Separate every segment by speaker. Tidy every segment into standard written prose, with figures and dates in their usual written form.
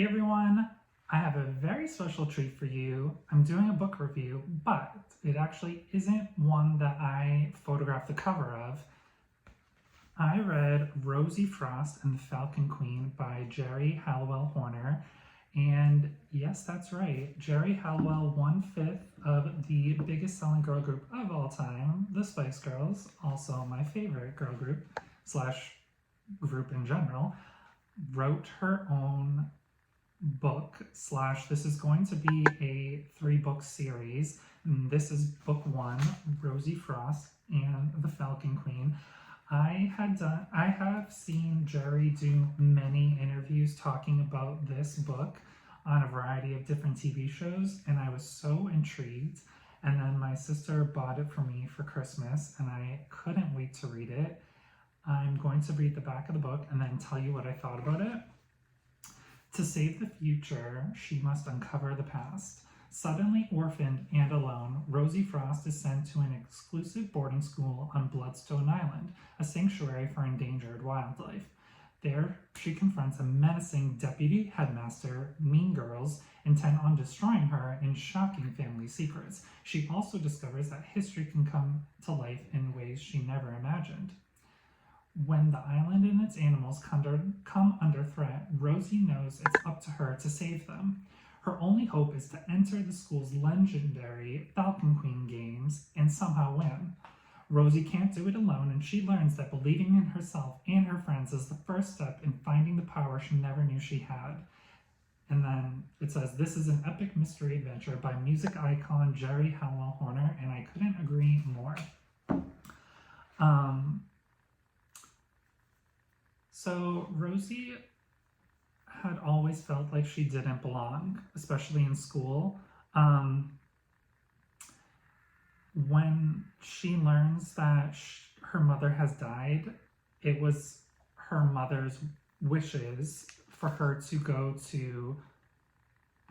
Speaker 1: Hey everyone, I have a very special treat for you. I'm doing a book review, but it actually isn't one that I photographed the cover of. I read Rosie Frost and the Falcon Queen by Geri Halliwell-Horner. And yes, that's right. Geri Halliwell, 1/5 of the biggest selling girl group of all time, the Spice Girls, also my favorite girl group / group in general, wrote her own book / this is going to be a 3-book series. And this is book 1, Rosie Frost and the Falcon Queen. I have seen Geri do many interviews talking about this book on a variety of different TV shows, and I was so intrigued. And then my sister bought it for me for Christmas, and I couldn't wait to read it. I'm going to read the back of the book and then tell you what I thought about it. To save the future, she must uncover the past. Suddenly orphaned and alone, Rosie Frost is sent to an exclusive boarding school on Bloodstone Island, a sanctuary for endangered wildlife. There, she confronts a menacing deputy headmaster, mean girls, intent on destroying her and shocking family secrets. She also discovers that history can come to life in ways she never imagined. When the island and its animals come under threat, Rosie knows it's up to her to save them. Her only hope is to enter the school's legendary Falcon Queen games and somehow win. Rosie can't do it alone, and she learns that believing in herself and her friends is the first step in finding the power she never knew she had. And then it says, this is an epic mystery adventure by music icon Geri Halliwell-Horner, and I couldn't agree more. So Rosie had always felt like she didn't belong, especially in school. When she learns that her mother has died, it was her mother's wishes for her to go to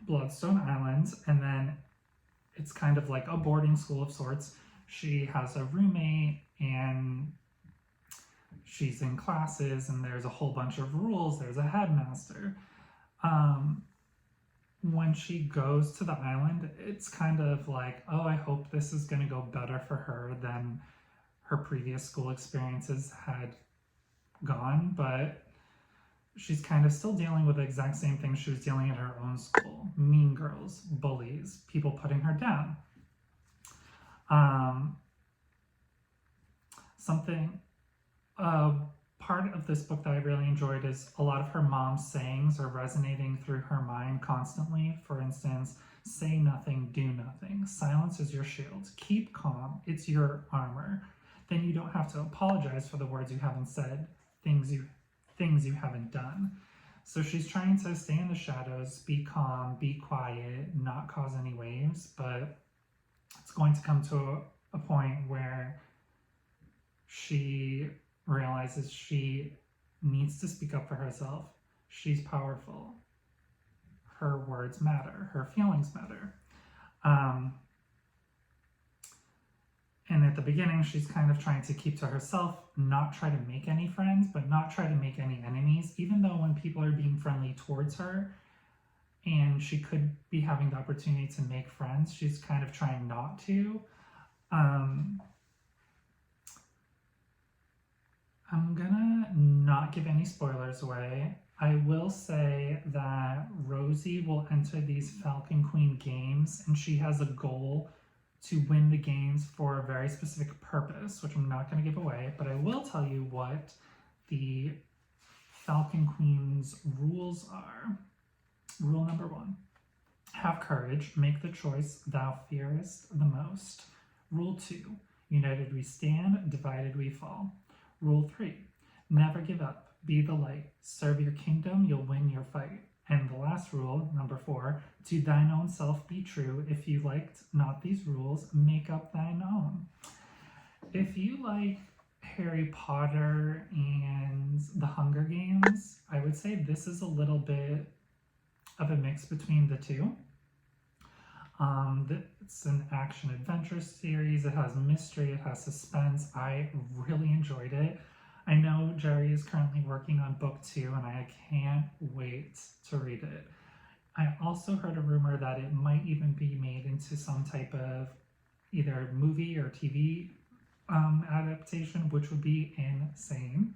Speaker 1: Bloodstone Island, and then it's kind of like a boarding school of sorts. She has a roommate, and she's in classes, and there's a whole bunch of rules. There's a headmaster. When she goes to the island, it's kind of like, oh, I hope this is going to go better for her than her previous school experiences had gone, but she's kind of still dealing with the exact same thing she was dealing at her own school. Mean girls, bullies, people putting her down. Part of this book that I really enjoyed is a lot of her mom's sayings are resonating through her mind constantly. For instance, say nothing, do nothing. Silence is your shield. Keep calm. It's your armor. Then you don't have to apologize for the words you haven't said, things you haven't done. So she's trying to stay in the shadows, be calm, be quiet, not cause any waves, but it's going to come to a point where she realizes she needs to speak up for herself. She's powerful. Her words matter. Her feelings matter. And at the beginning, she's kind of trying to keep to herself, not try to make any friends, but not try to make any enemies, even though when people are being friendly towards her and she could be having the opportunity to make friends, she's kind of trying not to. I'm gonna not give any spoilers away. I will say that Rosie will enter these Falcon Queen games, and she has a goal to win the games for a very specific purpose, which I'm not gonna give away, but I will tell you what the Falcon Queen's rules are. Rule number 1, have courage, make the choice thou fearest the most. Rule 2, united we stand, divided we fall. Rule 3, never give up, be the light, serve your kingdom, you'll win your fight. And the last rule, number 4, to thine own self be true. If you liked not these rules, make up thine own. If you like Harry Potter and the Hunger Games, I would say this is a little bit of a mix between the two. It's an action-adventure series. It has mystery, it has suspense. I really enjoyed it. I know Geri is currently working on book 2, and I can't wait to read it. I also heard a rumor that it might even be made into some type of either movie or TV adaptation, which would be insane.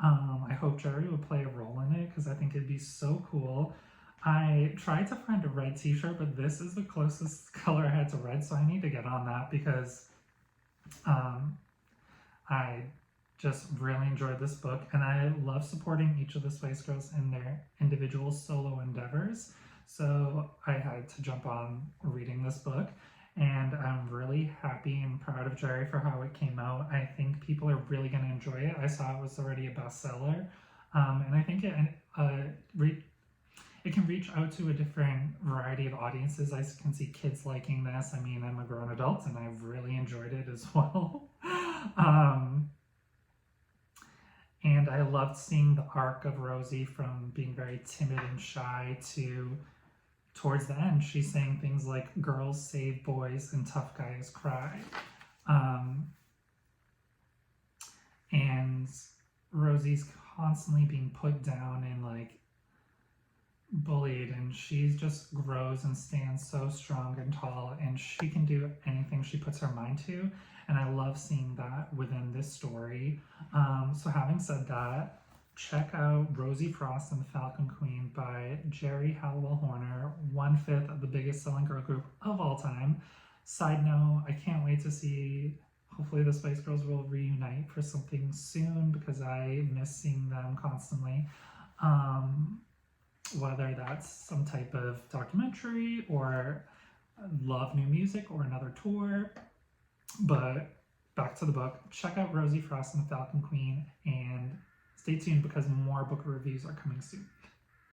Speaker 1: I hope Geri would play a role in it because I think it'd be so cool. I tried to find a red t-shirt, but this is the closest color I had to red, so I need to get on that because I just really enjoyed this book, and I love supporting each of the Spice Girls in their individual solo endeavors. So I had to jump on reading this book, and I'm really happy and proud of Geri for how it came out. I think people are really going to enjoy it. I saw it was already a bestseller, and I think it can reach out to a different variety of audiences. I can see kids liking this. I mean, I'm a grown adult, and I've really enjoyed it as well. And I loved seeing the arc of Rosie from being very timid and shy to towards the end, she's saying things like girls save boys and tough guys cry. And Rosie's constantly being put down and like bullied, and she just grows and stands so strong and tall, and she can do anything she puts her mind to. And I love seeing that within this story. So having said that, check out Rosie Frost and the Falcon Queen by Geri Halliwell-Horner, 1/5 of the biggest selling girl group of all time. Side note, I can't wait to see, hopefully the Spice Girls will reunite for something soon because I miss seeing them constantly. Whether that's some type of documentary or love new music or another tour. But back to the book, check out Rosie Frost and the Falcon Queen, and stay tuned because more book reviews are coming soon.